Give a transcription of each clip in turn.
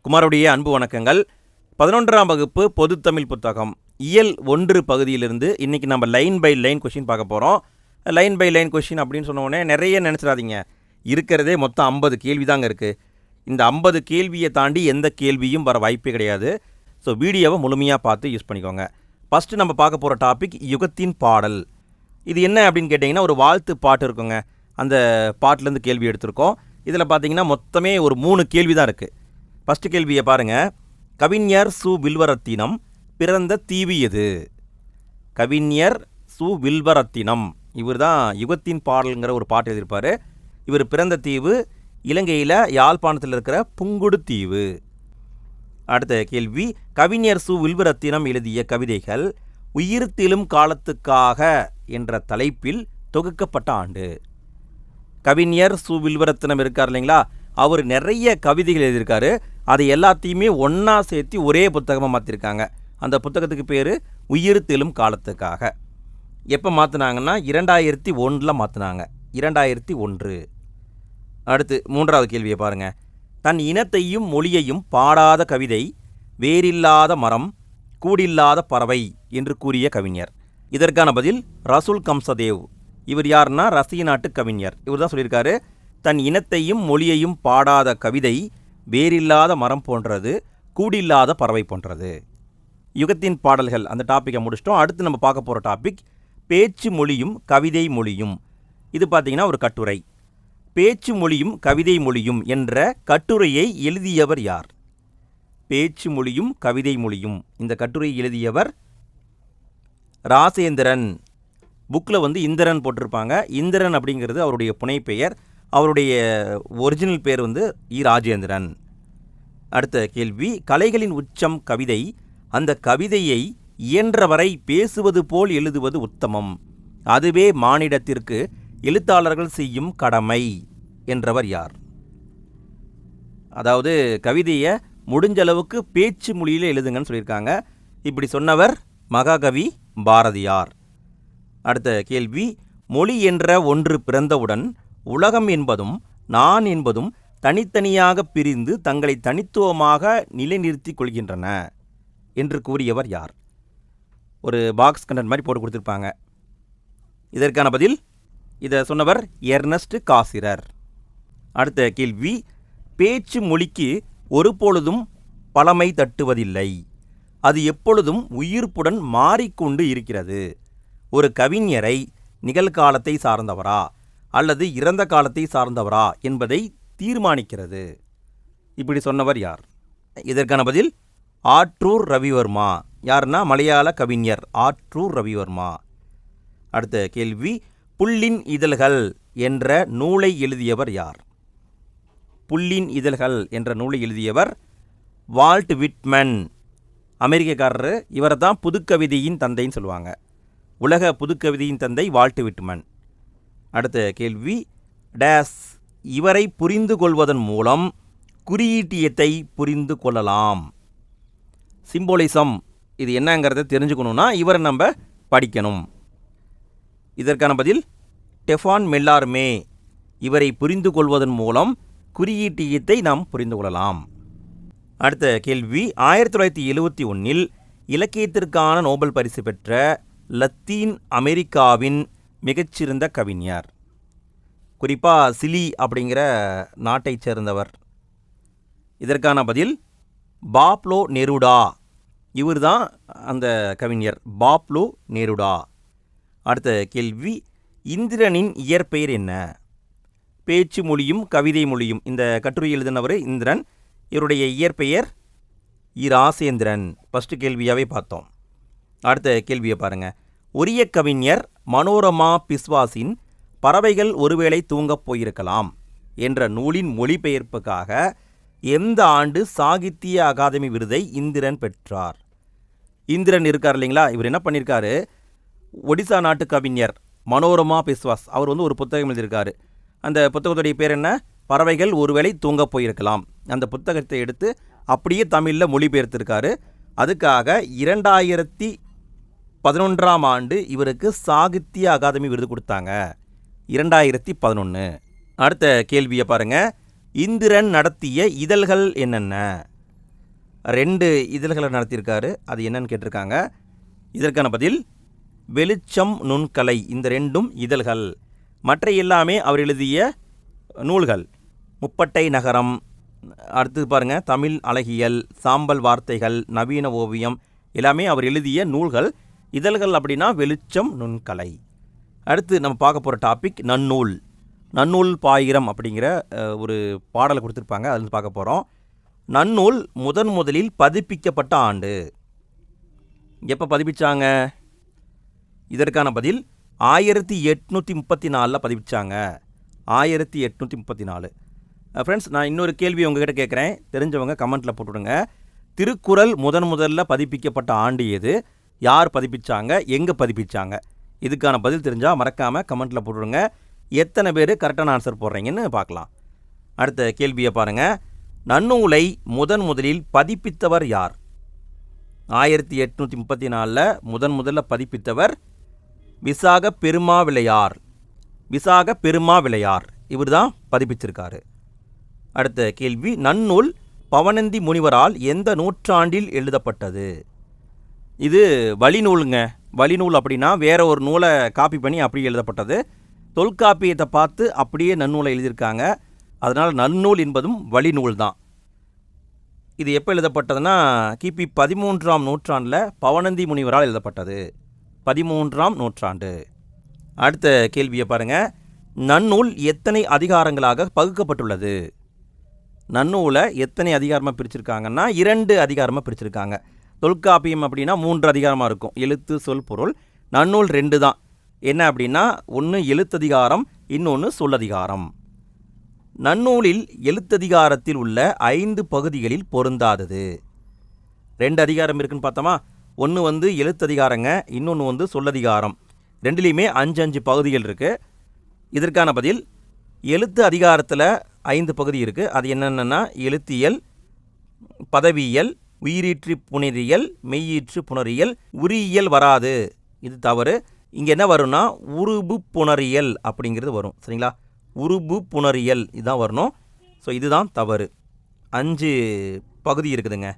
குமாருடைய அன்பு வணக்கங்கள். 11ஆம் வகுப்பு பொதுத்தமிழ் புத்தகம் இயல் 1 பகுதியிலிருந்து இன்றைக்கி நம்ம லைன் பை லைன் கொஷின் பார்க்க போகிறோம். லைன் பை லைன் கொஷின் அப்படின்னு சொன்ன உடனே நிறைய நினச்சிடாதீங்க. இருக்கிறதே மொத்தம் 50 கேள்வி தாங்க இருக்குது. இந்த 50 கேள்வியை தாண்டி எந்த கேள்வியும் வர வாய்ப்பே கிடையாது. ஸோ வீடியோவை முழுமையாக பார்த்து யூஸ் பண்ணிக்கோங்க. ஃபஸ்ட்டு நம்ம பார்க்க போகிற டாபிக் யுகத்தின் பாடல். இது என்ன அப்படின்னு கேட்டிங்கன்னா, ஒரு வாழ்த்து பாட்டு இருக்குங்க. அந்த பாட்டிலேருந்து கேள்வி எடுத்திருக்கோம். இதில் பார்த்தீங்கன்னா மொத்தமே ஒரு 3 கேள்வி தான் இருக்குது. ஃபஸ்ட்டு கேள்வியை பாருங்கள். கவிஞர் சு வில்வரத்தினம் பிறந்த தீவு எது? கவிஞர் சு வில்வரத்தினம் இவர் தான் யுகத்தின் பாடல்ங்கிற ஒரு பாட்டு எழுதியிருப்பார். இவர் பிறந்த தீவு இலங்கையில் யாழ்ப்பாணத்தில் இருக்கிற புங்குடு தீவு. அடுத்த கேள்வி, கவிஞர் சு வில்வரத்தினம் எழுதிய கவிதைகள் உயிர்த்தெழும் காலத்துக்காக என்ற தலைப்பில் தொகுக்கப்பட்ட ஆண்டு. கவிஞர் சு வில்வரத்தினம் இருக்கார் இல்லைங்களா, அவர் நிறைய கவிதைகள் எழுதியிருக்காரு. அதை எல்லாத்தையுமே ஒன்றா சேர்த்து ஒரே புத்தகமாக மாற்றிருக்காங்க. அந்த புத்தகத்துக்கு பேர் உயிர்த்தெழும் காலத்துக்காக. எப்போ மாற்றினாங்கன்னா 2001 மாற்றினாங்க. 2001. அடுத்து 3வது கேள்வியை பாருங்கள். தன் இனத்தையும் மொழியையும் பாடாத கவிதை வேரில்லாத மரம் கூடில்லாத பறவை என்று கூறிய கவிஞர். இதற்கான பதில் ரசூல் கம்சதேவ். இவர் யாருன்னா ரஷ்ய நாட்டு கவிஞர். இவர் தான் சொல்லியிருக்காரு, தன் இனத்தையும் மொழியையும் பாடாத கவிதை வேரில்லாத மரம் போன்றது, கூடில்லாத பறவை போன்றது. யுகத்தின் பாடல்கள் அந்த டாப்பிக்கை முடிச்சிட்டோம். அடுத்து நம்ம பார்க்க போகிற டாபிக் பேச்சு மொழியும் கவிதை மொழியும். இது பார்த்திங்கன்னா ஒரு கட்டுரை. பேச்சு மொழியும் கவிதை மொழியும் என்ற கட்டுரையை எழுதியவர் யார்? பேச்சு மொழியும் கவிதை மொழியும் இந்த கட்டுரையை எழுதியவர் ராசேந்திரன். புக்கில் இந்திரன் போட்டிருப்பாங்க. இந்திரன் அப்படிங்கிறது அவருடைய புனைப்பெயர். அவருடைய ஒரிஜினல் பேர் ராஜேந்திரன். அடுத்த கேள்வி, கலைகளின் உச்சம் கவிதை. அந்த கவிதையை இயன்றவரை பேசுவது போல் எழுதுவது உத்தமம். அதுவே மானிடத்திற்கு எழுத்தாளர்கள் செய்யும் கடமை என்றவர் யார்? அதாவது கவிதையை முடிஞ்சளவுக்கு பேச்சு மொழியில் எழுதுங்கன்னு சொல்லியிருக்காங்க. இப்படி சொன்னவர் மகாகவி பாரதியார். அடுத்த கேள்வி, மொழி என்ற ஒன்று பிறந்தவுடன் உலகம் என்பதும் நான் என்பதும் தனித்தனியாக பிரிந்து தங்களை தனித்துவமாக நிலைநிறுத்திக் கொள்கின்றன என்று கூறியவர் யார்? ஒரு பாக்ஸ் கண்டென்ட் மாதிரி போட்டு கொடுத்துருப்பாங்க. இதற்கான பதில், இதை சொன்னவர் எர்னஸ்ட் காசிரர். அடுத்த கேள்வி, பேச்சு மொழிக்கு ஒருபொழுதும் பழமை தட்டுவதில்லை. அது எப்பொழுதும் உயிர்ப்புடன் மாறிக்கொண்டு இருக்கிறது. ஒரு கவிஞரை நிகழ்காலத்தை சார்ந்தவரா அல்லது இறந்த காலத்தை சார்ந்தவரா என்பதை தீர்மானிக்கிறது. இப்படி சொன்னவர் யார்? இதற்கான பதில் ஆற்றூர் ரவிவர்மா. யாருன்னா மலையாள கவிஞர் ஆற்றூர் ரவிவர்மா. அடுத்த கேள்வி, புல்லின் இதழ்கள் என்ற நூலை எழுதியவர் யார்? புல்லின் இதழ்கள் என்ற நூலை எழுதியவர் வால்ட் விட்மன். அமெரிக்கக்காரர். இவரை தான் புதுக்கவிதையின் தந்தைன்னு சொல்லுவாங்க. உலக புதுக்கவிதையின் தந்தை வால்ட் விட்மன். அடுத்த கேள்வி, டேஸ் இவரை புரிந்து கொள்வதன் மூலம் குறியீட்டியத்தை புரிந்து கொள்ளலாம். சிம்போலிசம் இது என்னங்கிறத தெரிஞ்சுக்கணுன்னா இவரை நம்ம படிக்கணும். இதற்கான பதில் ஸ்டெஃபான் மெல்லார்மே. இவரை புரிந்து கொள்வதன் மூலம் குறியீட்டியத்தை நாம் புரிந்து கொள்ளலாம். அடுத்த கேள்வி, 1971 இலக்கியத்திற்கான நோபல் பரிசு பெற்ற லத்தீன் அமெரிக்காவின் மிகச்சிறந்த கவிஞர். குறிப்பாக சிலி அப்படிங்கிற நாட்டைச் சேர்ந்தவர். இதற்கான பதில் பாப்லோ நெருடா. இவர் தான் அந்த கவிஞர் பாப்லோ நெருடா. அடுத்த கேள்வி, இந்திரனின் இயற்பெயர் என்ன? பேச்சு மொழியும் கவிதை மொழியும் இந்த கட்டுரை எழுதினவர் இந்திரன். இவருடைய இயற்பெயர் ராசேந்திரன். ஃபஸ்ட்டு கேள்வியாகவே பார்த்தோம். அடுத்த கேள்வியை பாருங்கள். உரிய கவிஞர் மனோரமா பிஸ்வாஸின் பறவைகள் ஒருவேளை தூங்கப் போயிருக்கலாம் என்ற நூலின் மொழிபெயர்ப்புக்காக எந்த ஆண்டு சாகித்ய அகாதமி விருதை இந்திரன் பெற்றார்? இந்திரன் இருக்கார் இல்லைங்களா, இவர் என்ன பண்ணியிருக்காரு, ஒடிசா நாட்டு கவிஞர் மனோரமா பிஸ்வாஸ் அவர் ஒரு புத்தகம் எழுதியிருக்காரு. அந்த புத்தகத்துடைய பேர் என்ன? பறவைகள் ஒருவேளை தூங்கப் போயிருக்கலாம். அந்த புத்தகத்தை எடுத்து அப்படியே தமிழில் மொழிபெயர்த்திருக்காரு. அதுக்காக 2011ஆம் ஆண்டு இவருக்கு சாகித்ய அகாதமி விருது கொடுத்தாங்க. 2011. அடுத்த கேள்வியை பாருங்கள். இந்திரன் நடத்திய இதழ்கள் என்னென்ன? 2 இதழ்களை நடத்தியிருக்காரு. அது என்னன்னு கேட்டிருக்காங்க. இதற்கான பதில் வெளிச்சம் நுண்கலை. இந்த 2ம் இதழ்கள். மற்ற எல்லாமே அவர் எழுதிய நூல்கள். முப்பட்டை நகரம், அடுத்தது பாருங்கள் தமிழ் அழகியல், சாம்பல் வார்த்தைகள், நவீன ஓவியம், எல்லாமே அவர் எழுதிய நூல்கள். இதழ்கள் அப்படின்னா வெளிச்சம் நுண்கலை. அடுத்து நம்ம பார்க்க போகிற டாபிக் நன்னூல். நன்னூல் பாயிரம் அப்படிங்கிற ஒரு பாடலை கொடுத்துருப்பாங்க, அதில் பார்க்க போகிறோம். நன்னூல் முதலில் பதிப்பிக்கப்பட்ட ஆண்டு எப்போ பதிப்பிச்சாங்க? இதற்கான பதில் 1834 பதிப்பிச்சாங்க. 1834. ஃப்ரெண்ட்ஸ், நான் இன்னொரு கேள்வி உங்ககிட்ட கேட்குறேன், தெரிஞ்சவங்க கமெண்ட்டில் போட்டுவிடுங்க. திருக்குறள் முதல்ல பதிப்பிக்கப்பட்ட ஆண்டு எது? யார் பதிப்பிச்சாங்க? எங்கே பதிப்பிச்சாங்க? இதுக்கான பதில் தெரிஞ்சால் மறக்காமல் கமெண்ட்டில் போட்டுவிடுங்க. எத்தனை பேர் கரெக்டான ஆன்சர் போடுறீங்கன்னு பார்க்கலாம். அடுத்த கேள்வியை பாருங்கள். நன்னூலை முதலில் பதிப்பித்தவர் யார்? 1834 முதல்ல பதிப்பித்தவர் விசாக பெருமாவிளையார். விசாக பெருமாவிளையார் இவர் தான் பதிப்பிச்சிருக்காரு. அடுத்த கேள்வி, நன்னூல் பவணந்தி முனிவரால் எந்த நூற்றாண்டில் எழுதப்பட்டது? இது வழிநூலுங்க. வழிநூல் அப்படின்னா வேற ஒரு நூலை காப்பி பண்ணி அப்படியே எழுதப்பட்டது. தொல்காப்பியத்தை பார்த்து அப்படியே நன்னூலை எழுதியிருக்காங்க. அதனால் நன்னூல் என்பதும் வழிநூல் தான். இது எப்போ எழுதப்பட்டதுன்னா கிபி 13ஆம் நூற்றாண்டில் பவணந்தி முனிவரால் எழுதப்பட்டது. 13ஆம் நூற்றாண்டு. அடுத்த கேள்வியை பாருங்கள். நன்னூல் எத்தனை அதிகாரங்களாக பகுக்கப்பட்டுள்ளது? நன்னூலை எத்தனை அதிகாரமாக பிரிச்சிருக்காங்கன்னா 2 அதிகாரமாக பிரிச்சிருக்காங்க. தொல்காப்பியம் அப்படின்னா 3 அதிகாரமாக இருக்கும், எழுத்து சொல் பொருள். நன்னூல் 2 தான். என்ன அப்படின்னா ஒன்று எழுத்ததிகாரம், இன்னொன்று சொல்லதிகாரம். நன்னூலில் எழுத்ததிகாரத்தில் உள்ள 5 பகுதிகளில் பொருந்தாதது. 2 அதிகாரம் இருக்குன்னு பார்த்தோமா? ஒன்று எழுத்ததிகாரங்க, இன்னொன்று சொல்லதிகாரம். 2லேயுமே 5 பகுதிகள் இருக்குது. இதற்கான பதில் எழுத்து அதிகாரத்தில் 5 பகுதி இருக்குது. அது என்னென்னா எழுத்தியல், பதவியியல், உயிரீற்று புணரியல், மெய்யீற்று புணரியல். உரியியல் வராது, இது தவறு. இங்கே என்ன வரும்னா உருபு புணரியல் அப்படிங்கிறது வரும். சரிங்களா? உருபு புணரியல் இதுதான் வரணும். ஸோ இதுதான் தவறு. 5 பகுதி இருக்குதுங்க.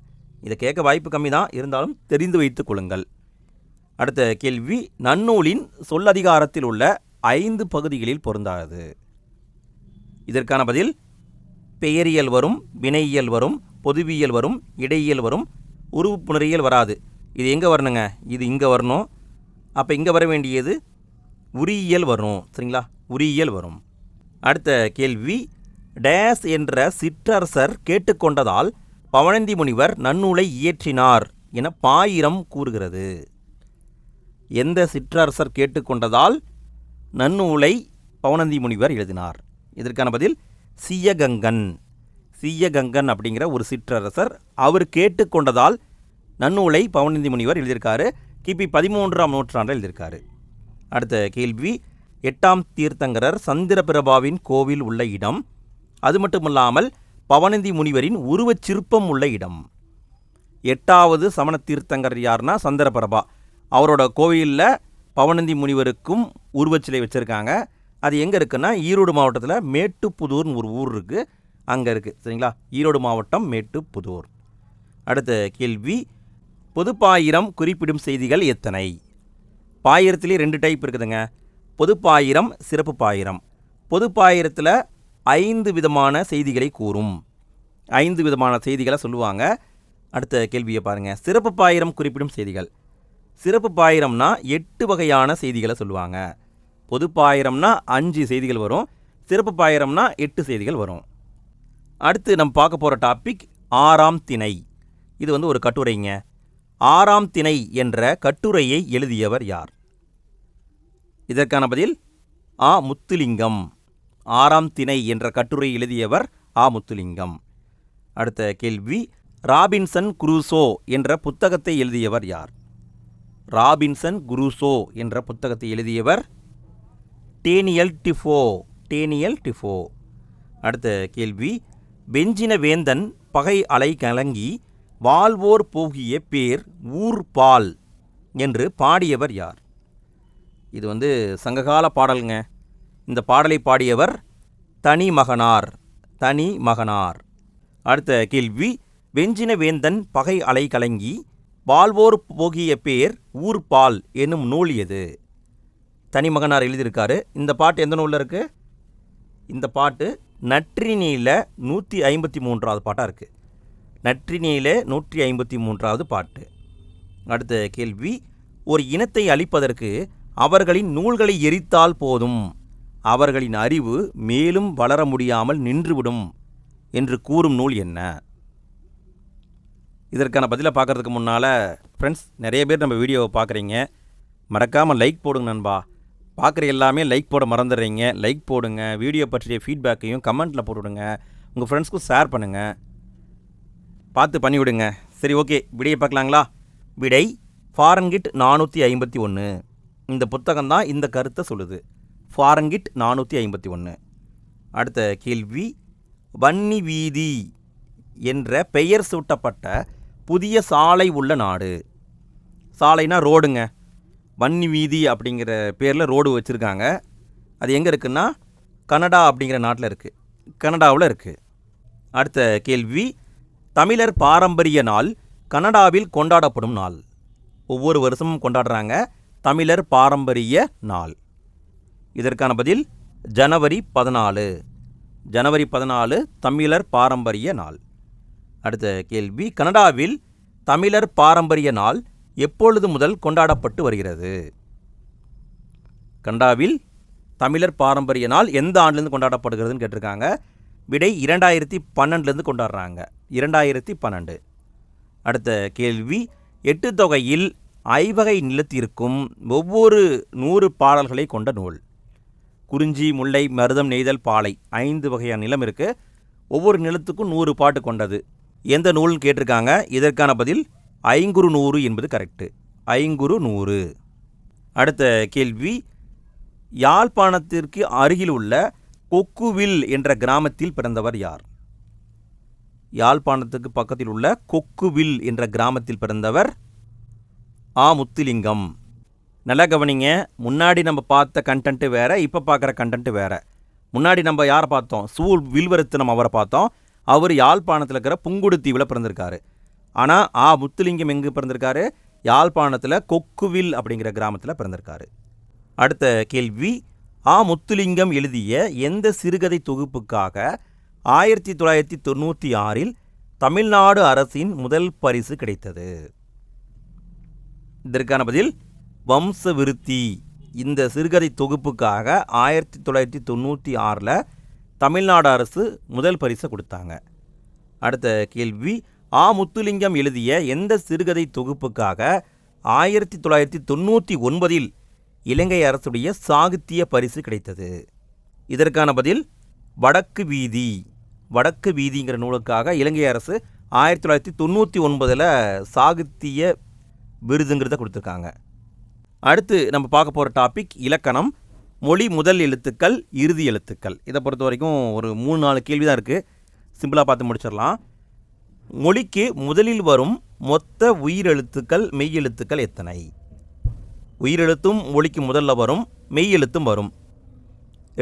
இதை கேட்க வாய்ப்பு கம்மி தான், இருந்தாலும் தெரிந்து வைத்துக் கொள்ளுங்கள். அடுத்த கேள்வி, நன்னூலின் சொல்லதிகாரத்தில் உள்ள 5 பகுதிகளில் பொருந்தாது. இதற்கான பதில் பெயரியல் வரும், வினையியல் வரும், பொதுவியல் வரும், இடையியல் வரும், உருவு புணரியல் வராது. இது எங்கே வரணுங்க? இது இங்கே வரணும். அப்போ இங்கே வர வேண்டியது உரியியல் வரும். சரிங்களா? உரியியல் வரும். அடுத்த கேள்வி, டேஸ் என்ற சிற்றரசர் கேட்டுக்கொண்டதால் பவணந்தி முனிவர் நன்னூலை இயற்றினார் என பாயிரம் கூறுகிறது. எந்த சிற்றரசர் கேட்டுக்கொண்டதால் நன்னூலை பவணந்தி முனிவர் எழுதினார்? இதற்கான பதில் சீயகங்கன். சீயகங்கன் அப்படிங்கிற ஒரு சிற்றரசர், அவர் கேட்டுக்கொண்டதால் நன்னூலை பவணந்தி முனிவர் எழுதியிருக்காரு. கிபி 13ஆம் நூற்றாண்டில் எழுதியிருக்காரு. அடுத்த கேள்வி, 8ஆம் தீர்த்தங்கரர் சந்திரபிரபாவின் கோவில் உள்ள இடம், அது மட்டுமல்லாமல் பவணந்தி முனிவரின் உருவச் சிற்பம் உள்ள இடம். 8வது சமண தீர்த்தங்கர் யாருன்னா சந்திரபிரபா. அவரோட கோவிலில் பவணந்தி முனிவருக்கும் உருவச்சிலை வச்சுருக்காங்க. அது எங்கே இருக்குன்னா ஈரோடு மாவட்டத்தில் மேட்டுப்புதூர்னு ஒரு ஊர் இருக்குது, அங்கே இருக்குது. சரிங்களா? ஈரோடு மாவட்டம் மேட்டுப்புதூர். அடுத்த கேள்வி, பொதுப்பாயிரம் குறிப்பிடும் செய்திகள் எத்தனை? பாயிரத்திலே 2 டைப் இருக்குதுங்க. பொதுப்பாயிரம், சிறப்பு பாயிரம். பொதுப்பாயிரத்தில் 5 விதமான செய்திகளை கூறும். 5 விதமான செய்திகளை சொல்லுவாங்க. அடுத்த கேள்வியை பாருங்கள். சிறப்பு பாயிரம் குறிப்பிடும் செய்திகள். சிறப்பு பாயிரம்னா 8 வகையான செய்திகளை சொல்லுவாங்க. பொதுப்பாயிரம்னா 5 செய்திகள் வரும், சிறப்பு பாயிரம்னா 8 செய்திகள் வரும். அடுத்து நம்ம பார்க்க போகிற டாபிக் 6ஆம் திணை. இது ஒரு கட்டுரைங்க. 6ஆம் திணை என்ற கட்டுரையை எழுதியவர் யார்? இதற்கான பதில் ஆ. முத்துலிங்கம். 6ஆம் திணை என்ற கட்டுரை எழுதியவர் ஆ. முத்துலிங்கம். அடுத்த கேள்வி, ராபின்சன் குரூசோ என்ற புத்தகத்தை எழுதியவர் யார்? ராபின்சன் குரூசோ என்ற புத்தகத்தை எழுதியவர் டேனியல் டிஃபோ. Daniel tifo. அடுத்த கேள்வி, வெஞ்சின வேந்தன் பகை அலை கலங்கி வாழ்வோர் போகிய பேர் ஊர் பால் என்று பாடியவர் யார்? இது சங்ககால பாடலுங்க. இந்த பாடலை பாடியவர் தனி மகனார். தனி மகனார். அடுத்த கேள்வி, வெஞ்சின வேந்தன் பகை அலை கலங்கி வாழ்வோர் போகிய பேர் ஊர் பால் என்னும் நூல் எது? தனிமகனார் எழுதியிருக்காரு. இந்த பாட்டு எந்த நூலில் இருக்குது? இந்த பாட்டு நற்றினியில் 153வது பாட்டாக இருக்குது. நற்றினியில் 153வது பாட்டு. அடுத்த கேள்வி, ஒரு இனத்தை அழிப்பதற்கு அவர்களின் நூல்களை எரித்தால் போதும், அவர்களின் அறிவு மேலும் வளர முடியாமல் நின்றுவிடும் என்று கூறும் நூல் என்ன? இதற்கான பதிலை பார்க்குறதுக்கு முன்னால் ஃப்ரெண்ட்ஸ், நிறைய பேர் நம்ம வீடியோவை பார்க்குறீங்க, மறக்காமல் லைக் போடுங்க நண்பா. பார்க்குற எல்லாமே லைக் போட மறந்துடுறீங்க. லைக் போடுங்க. வீடியோ பற்றிய ஃபீட்பேக்கையும் கமெண்ட்டில் போட்டுவிடுங்க. உங்கள் ஃப்ரெண்ட்ஸ்க்கும் ஷேர் பண்ணுங்கள். பார்த்து பண்ணிவிடுங்க. சரி, ஓகே, விடையை பார்க்கலாங்களா? விடை ஃபாரன்ஹீட் 451. இந்த புத்தகம் தான் இந்த கருத்தை சொல்லுது. ஃபாரன்ஹீட் 451. அடுத்த கேள்வி, வன்னி வீதி என்ற பெயர் சூட்டப்பட்ட புதிய சாலை உள்ள நாடு. சாலைனா ரோடுங்க. வன்னி வீதி அப்படிங்கிற பேரில் ரோடு வச்சுருக்காங்க. அது எங்கே இருக்குன்னா கனடா அப்படிங்கிற நாட்டில் இருக்குது. கனடாவில் இருக்குது. அடுத்த கேள்வி, தமிழர் பாரம்பரிய நாள் கனடாவில் கொண்டாடப்படும் நாள். ஒவ்வொரு வருஷமும் கொண்டாடுறாங்க தமிழர் பாரம்பரிய நாள். இதற்கான பதில் ஜனவரி 14. ஜனவரி 14 தமிழர் பாரம்பரிய நாள். அடுத்த கேள்வி, கனடாவில் தமிழர் பாரம்பரிய நாள் எப்பொழுது முதல் கொண்டாடப்பட்டு வருகிறது? கனடாவில் தமிழர் பாரம்பரிய நாள் எந்த ஆண்டுலேருந்து கொண்டாடப்படுகிறதுன்னு கேட்டிருக்காங்க. விடை 2012 கொண்டாடுறாங்க. 2012. அடுத்த கேள்வி, 8 தொகையில் ஐவகை நிலத்திற்கும் ஒவ்வொரு 100 பாடல்களை கொண்ட நூல். குறிஞ்சி, முல்லை, மருதம், நெய்தல், பாலை 5 வகையான நிலம் இருக்குது. ஒவ்வொரு நிலத்துக்கும் 100 பாட்டு கொண்டது. எந்த நூல்னு கேட்டிருக்காங்க. இதற்கான பதில் ஐங்குறு நூறு என்பது கரெக்டு. ஐங்குறு நூறு. அடுத்த கேள்வி, யாழ்ப்பாணத்திற்கு அருகில் உள்ள கொக்குவில் என்ற கிராமத்தில் பிறந்தவர் யார்? யாழ்ப்பாணத்துக்கு பக்கத்தில் உள்ள கொக்குவில் என்ற கிராமத்தில் பிறந்தவர் முத்துலிங்கம். நல்லா கவனிங்க. முன்னாடி நம்ம பார்த்த கண்டென்ட்டு வேறு, இப்போ பார்க்குற கண்டென்ட்டு வேறு. முன்னாடி நம்ம யாரை பார்த்தோம்? வில்வரத்தினம் அவரை பார்த்தோம். அவர் யாழ்ப்பாணத்தில் இருக்கிற புங்குடுதீவில் பிறந்திருக்காரு. ஆனால் முத்துலிங்கம் எங்கே பிறந்திருக்காரு? யாழ்ப்பாணத்தில் கொக்குவில் அப்படிங்கிற கிராமத்தில் பிறந்திருக்காரு. அடுத்த கேள்வி, முத்துலிங்கம் எழுதிய எந்த சிறுகதை தொகுப்புக்காக 1996 தமிழ்நாடு அரசின் முதல் பரிசு கிடைத்தது? இதற்கான பதில் வம்சவிருத்தி. இந்த சிறுகதை தொகுப்புக்காக 1996 தமிழ்நாடு அரசு முதல் பரிசை கொடுத்தாங்க. அடுத்த கேள்வி, முத்துலிங்கம் எழுதிய எந்த சிறுகதை தொகுப்புக்காக 1999 இலங்கை அரசுடைய சாகித்திய பரிசு கிடைத்தது? இதற்கான பதில் வடக்கு வீதி. வடக்கு வீதிங்கிற நூலுக்காக இலங்கை அரசு 1999 சாகித்திய விருதுங்கிறத கொடுத்துருக்காங்க. அடுத்து நம்ம பார்க்க போகிற டாபிக் இலக்கணம். மொழி முதல் எழுத்துக்கள், இறுதி எழுத்துக்கள். இதை பொறுத்த வரைக்கும் ஒரு 3-4 கேள்வி தான் இருக்குது. சிம்பிளாக பார்த்து முடிச்சிடலாம். மொழிக்கு முதலில் வரும் மொத்த உயிரெழுத்துக்கள், மெய் எழுத்துக்கள் எத்தனை? உயிரெழுத்தும் மொழிக்கு முதல்ல வரும், மெய் எழுத்தும் வரும்.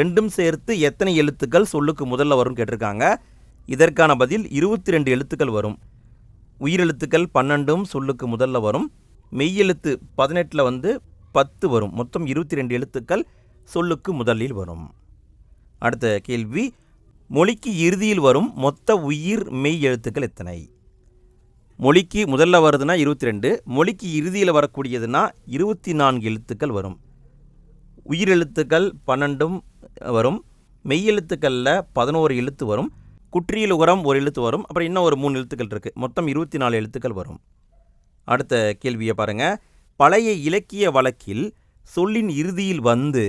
ரெண்டும் சேர்த்து எத்தனை எழுத்துக்கள் சொல்லுக்கு முதல்ல வரும்னு கேட்டிருக்காங்க. இதற்கான பதில் 22 எழுத்துக்கள் வரும். உயிரெழுத்துக்கள் 12 சொல்லுக்கு முதல்ல வரும். மெய்யெழுத்து 18 10 வரும். மொத்தம் 22 எழுத்துக்கள் சொல்லுக்கு முதலில் வரும். அடுத்த கேள்வி, மொழிக்கு இறுதியில் வரும் மொத்த உயிர் மெய் எழுத்துக்கள் எத்தனை? மொழிக்கு முதல்ல வருதுன்னா 22, மொழிக்கு இறுதியில் வரக்கூடியதுன்னா 24 எழுத்துக்கள் வரும். உயிரெழுத்துக்கள் 12 வரும். மெய்யெழுத்துக்களில் 11 எழுத்து வரும். குற்றியல் உகரம் 1 எழுத்து வரும். அப்புறம் இன்னும் ஒரு 3 எழுத்துக்கள் இருக்குது. மொத்தம் 24 எழுத்துக்கள் வரும். அடுத்த கேள்வியை பாருங்கள். பழைய இலக்கிய வழக்கில் சொல்லின் இறுதியில் வந்து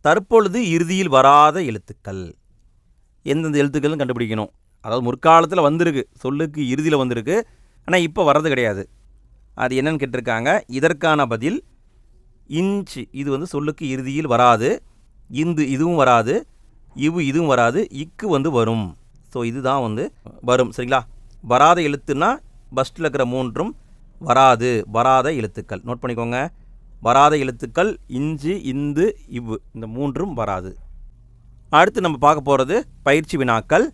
தற்பொழுது இறுதியில் வராத எழுத்துக்கள் எந்தெந்த எழுத்துக்கள்னு கண்டுபிடிக்கணும். அதாவது முற்காலத்தில் வந்திருக்கு, சொல்லுக்கு இறுதியில் வந்திருக்கு, ஆனால் இப்போ வர்றது கிடையாது. அது என்னன்னு கேட்டிருக்காங்க. இதற்கான பதில் இன்ச்சு. இது சொல்லுக்கு இறுதியில் வராது. இந்து இதுவும் வராது. இதுவும் வராது. இக்கு வரும். ஸோ இதுதான் வரும். சரிங்களா? வராத எழுத்துன்னா ஃபஸ்ட்டில் இருக்கிற 3ம் வராது. வராத எழுத்துக்கள் நோட் பண்ணிக்கோங்க. வராத எழுத்துக்கள் இஞ்சு, இந்து, இந்த 3ம் வராது. அடுத்து நம்ம பார்க்க போகிறது பயிற்சி வினாக்கள்.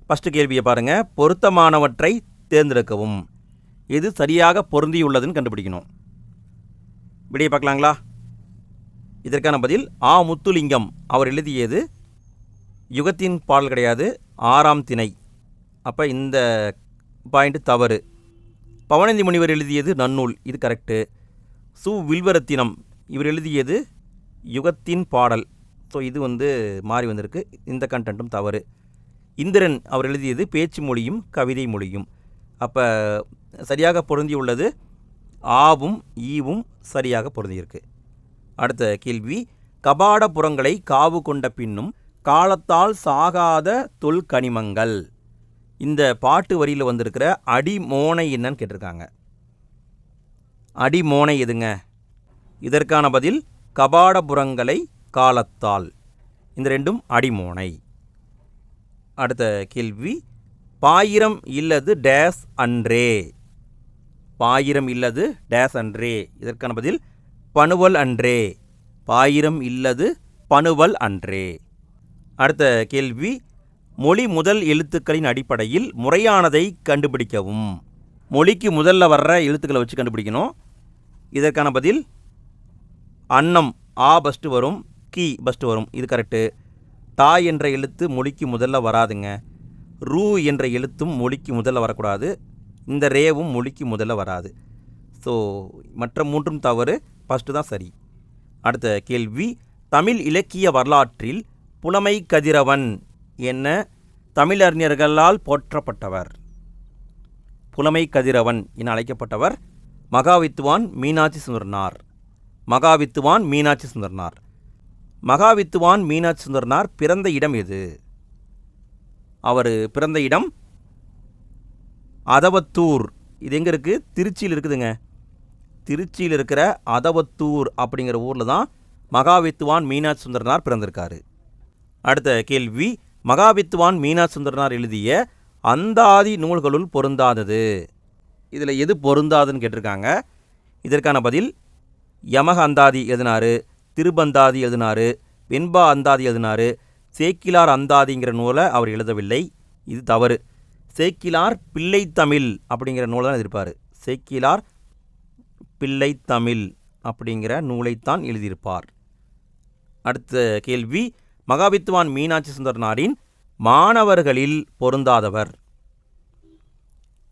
ஃபஸ்ட்டு கேள்வியை பாருங்கள். பொருத்தமானவற்றை தேர்ந்தெடுக்கவும். எது சரியாக பொருந்தியுள்ளதுன்னு கண்டுபிடிக்கணும். விடையை பார்க்கலாங்களா? இதற்கான பதில் ஆ. முத்துலிங்கம் அவர் எழுதியது யுகத்தின் பாடல் கிடையாது, 6ஆம் திணை. அப்போ இந்த பாயிண்ட் தவறு. பவனந்தி முனிவர் எழுதியது நன்னூல், இது கரெக்டு. சு. வில்வரத்தினம் இவர் எழுதியது யுகத்தின் பாடல், ஸோ இது மாறி வந்திருக்கு, இந்த கண்டென்ட்டும் தவறு. இந்திரன் அவர் எழுதியது பேச்சு மொழியும் கவிதை மொழியும். அப்போ சரியாக பொருந்தியுள்ளது ஆவும் ஈவும் சரியாக பொருந்தியிருக்கு. அடுத்த கேள்வி, கபாடபுரங்களை காவு கொண்ட பின்னும் காலத்தால் சாகாத தொல்கனிமங்கள். இந்த பாட்டு வரியில் வந்திருக்கிற அடிமோனை என்னன்னு கேட்டிருக்காங்க. அடிமோனை எதுங்க? இதற்கான பதில் கபாடபுரங்களை காலத்தால். இந்த ரெண்டும் அடிமோனை. அடுத்த கேள்வி, பாயிரம் இல்லது டேஸ் அன்றே. பாயிரம் இல்லது டேஸ் அன்றே. இதற்கான பதில் பனுவல் அன்றே. பாயிரம் இல்லது பனுவல் அன்றே. அடுத்த கேள்வி, மொழி முதல் எழுத்துக்களின் அடிப்படையில் முறையானதை கண்டுபிடிக்கவும். மொழிக்கு முதல்ல வர்ற எழுத்துக்களை வச்சு கண்டுபிடிக்கணும். இதற்கான பதில் அன்னம், ஆ பஸ்ட்டு வரும், கி பஸ்ட்டு வரும், இது கரெக்டு. டா என்ற எழுத்து மொழிக்கு முதல்ல வராதுங்க. ரூ என்ற எழுத்தும் மொழிக்கு முதல்ல வரக்கூடாது. இந்த ரேவும் மொழிக்கு முதல்ல வராது. ஸோ மற்ற மூன்றும் தவறு, ஃபஸ்ட்டு தான் சரி. அடுத்த கேள்வி, தமிழ் இலக்கிய வரலாற்றில் புலமை கதிரவன் என்ன தமிழறிஞர்களால் போற்றப்பட்டவர்? புலமை கதிரவன் என அழைக்கப்பட்டவர் மகாவித்துவான் மீனாட்சி சுந்தரனார். மகாவித்துவான் மீனாட்சி சுந்தரனார். மகாவித்துவான் மீனாட்சி சுந்தரனார் பிறந்த இடம் எது? அவர் பிறந்த இடம் அதவத்தூர். இது எங்கே இருக்குது? திருச்சியில் இருக்குதுங்க. திருச்சியில் இருக்கிற அதவத்தூர் அப்படிங்கிற ஊரில் தான் மகாவித்துவான் மீனாட்சி சுந்தரனார் பிறந்திருக்காரு. அடுத்த கேள்வி, மகாவித்துவான் மீனாட்சி சுந்தரனார் எழுதிய அந்தாதி நூல்களுள் பொருந்தாதது. இதில் எது பொருந்தாதுன்னு கேட்டிருக்காங்க. இதற்கான பதில் யமக அந்தாதி எழுதினார், திருபந்தாதி எழுதினார், வெண்பா அந்தாதி எழுதினார், சேக்கிலார் அந்தாதிங்கிற நூலை அவர் எழுதவில்லை, இது தவறு. சேக்கிலார் பிள்ளைத்தமிழ் அப்படிங்கிற நூலை தான் எழுதியிருப்பார். சேக்கிலார் பிள்ளைத்தமிழ் அப்படிங்கிற நூலைத்தான் எழுதியிருப்பார். அடுத்த கேள்வி, மகாவித்துவான் மீனாட்சி சுந்தரனாரின் மாணவர்களில் பொருந்தாதவர்.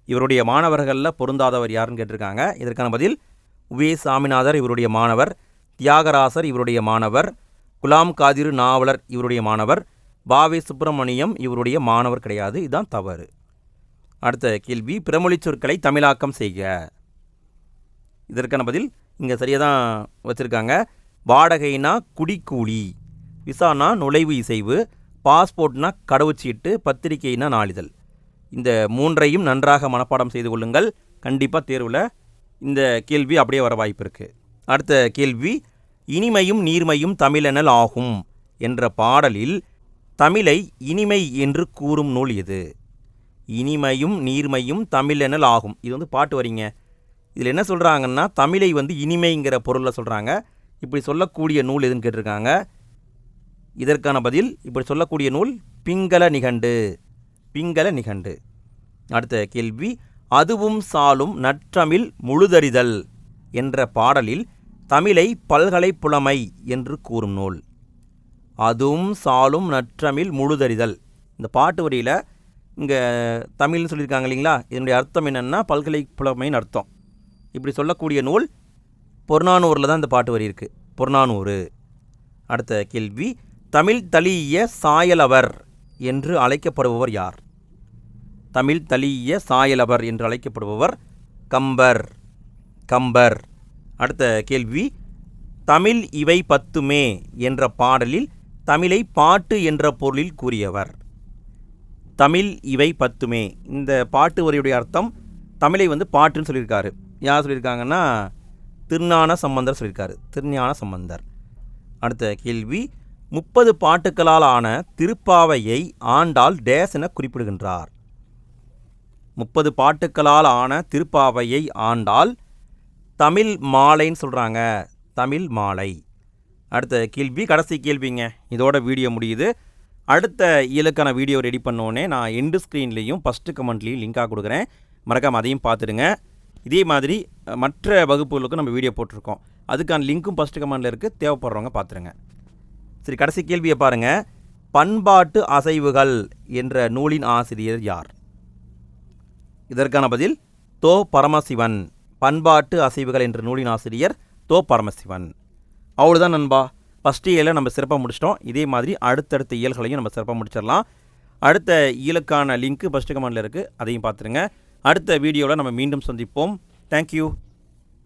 இவருடைய மாணவர்களில் பொருந்தாதவர் யாருன்னு கேட்டிருக்காங்க. இதற்கான பதில் உவே சாமிநாதர் இவருடைய மாணவர், தியாகராசர் இவருடைய மாணவர், குலாம் காதிர் நாவலர் இவருடைய மாணவர், பாவே சுப்பிரமணியம் இவருடைய மாணவர் கிடையாது, இதுதான் தவறு. அடுத்த கேள்வி, பிறமொழி சொற்களை தமிழாக்கம் செய்க. இதற்கான பதில் இங்கே சரியாக தான் வச்சுருக்காங்க. வாடகைனா குடிக்கூலி, விசானா நுழைவு இசைவு, பாஸ்போர்ட்னா கடவுச்சீட்டு, பத்திரிகைனா நாளிதழ். இந்த மூன்றையும் நன்றாக மனப்பாடம் செய்து கொள்ளுங்கள். கண்டிப்பாக தேர்வில் இந்த கேள்வி அப்படியே வர வாய்ப்பு இருக்குது. அடுத்த கேள்வி, இனிமையும் நீர்மையும் தமிழெனல் ஆகும் என்ற பாடலில் தமிழை இனிமை என்று கூறும் நூல் எது? இனிமையும் நீர்மையும் தமிழெனல் ஆகும், இது பாட்டு வரிங்க. இதில் என்ன சொல்கிறாங்கன்னா தமிழை இனிமைங்கிற பொருளில் சொல்கிறாங்க. இப்படி சொல்லக்கூடிய நூல் எதுன்னு கேட்டிருக்காங்க. இதற்கான பதில் இப்படி சொல்லக்கூடிய நூல் பிங்கள நிகண்டு. பிங்கள நிகண்டு. அடுத்த கேள்வி, அதுவும் சாலும் நற்றமிழ் முழுதறிதல் என்ற பாடலில் தமிழை பல்கலை புலமை என்று கூறும் நூல். அதுவும் சாலும் நற்றமிழ் முழுதறிதல், இந்த பாட்டு வரியில் இங்கே தமிழ்னு சொல்லியிருக்காங்க இல்லைங்களா, இதனுடைய அர்த்தம் என்னென்னா பல்கலை புலமைன்னு அர்த்தம். இப்படி சொல்லக்கூடிய நூல் புறநானூரில் தான் இந்த பாட்டு வரி இருக்குது, புறநானூறு. அடுத்த கேள்வி, தமிழ் தழிய சாயலவர் என்று அழைக்கப்படுபவர் யார்? தமிழ் தழிய சாயலவர் என்று அழைக்கப்படுபவர் கம்பர். கம்பர். அடுத்த கேள்வி, தமிழ் இவை பத்துமே என்ற பாடலில் தமிழை பாட்டு என்ற பொருளில் கூறியவர். தமிழ் இவை பத்துமே, இந்த பாட்டு வரியுடைய அர்த்தம் தமிழை பாட்டுன்னு சொல்லியிருக்காரு. யார் சொல்லியிருக்காங்கன்னா திருஞான சம்பந்தர் சொல்லியிருக்காரு, திருஞான சம்பந்தர். அடுத்த கேள்வி, 30 பாட்டுக்களால் ஆன திருப்பாவையை ஆண்டாள் டேஸ் என குறிப்பிடுகின்றார். 30 பாட்டுக்களால் ஆன திருப்பாவையை ஆண்டாள் தமிழ் மாலைன்னு சொல்கிறாங்க, தமிழ் மாலை. அடுத்த கேள்வி, கடைசி கேள்விங்க, இதோட வீடியோ முடியுது. அடுத்த இயலுக்கான வீடியோ ரெடி பண்ணோன்னே நான் எண்டு ஸ்க்ரீன்லேயும் ஃபஸ்ட்டு கமெண்ட்லேயும் லிங்காக கொடுக்குறேன். மறக்காமல் அதையும் பார்த்துடுங்க. இதே மாதிரி மற்ற வகுப்புகளுக்கும் நம்ம வீடியோ போட்டிருக்கோம். அதுக்கான லிங்க்கும் ஃபஸ்ட்டு கமெண்டில் இருக்குது, தேவைப்படுறவங்க பார்த்துருங்க. சரி, கடைசி கேள்வியை பாருங்கள். பண்பாட்டு அசைவுகள் என்ற நூலின் ஆசிரியர் யார்? இதற்கான பதில் தோ. பரமசிவன். பண்பாட்டு அசைவுகள் என்ற நூலின் ஆசிரியர் தோ. பரமசிவன். அவ்வளோதான் நண்பா. ஃபஸ்ட் இயலில் நம்ம சிறப்பாக முடிச்சிட்டோம். இதே மாதிரி அடுத்தடுத்த இயல்களையும் நம்ம சிறப்பாக முடிச்சிடலாம். அடுத்த இயலுக்கான லிங்க்கு ஃபஸ்ட்டு கமெண்டில் இருக்குது, அதையும் பார்த்துருங்க. அடுத்த வீடியோவில் நம்ம மீண்டும் சந்திப்போம். தேங்க்யூ.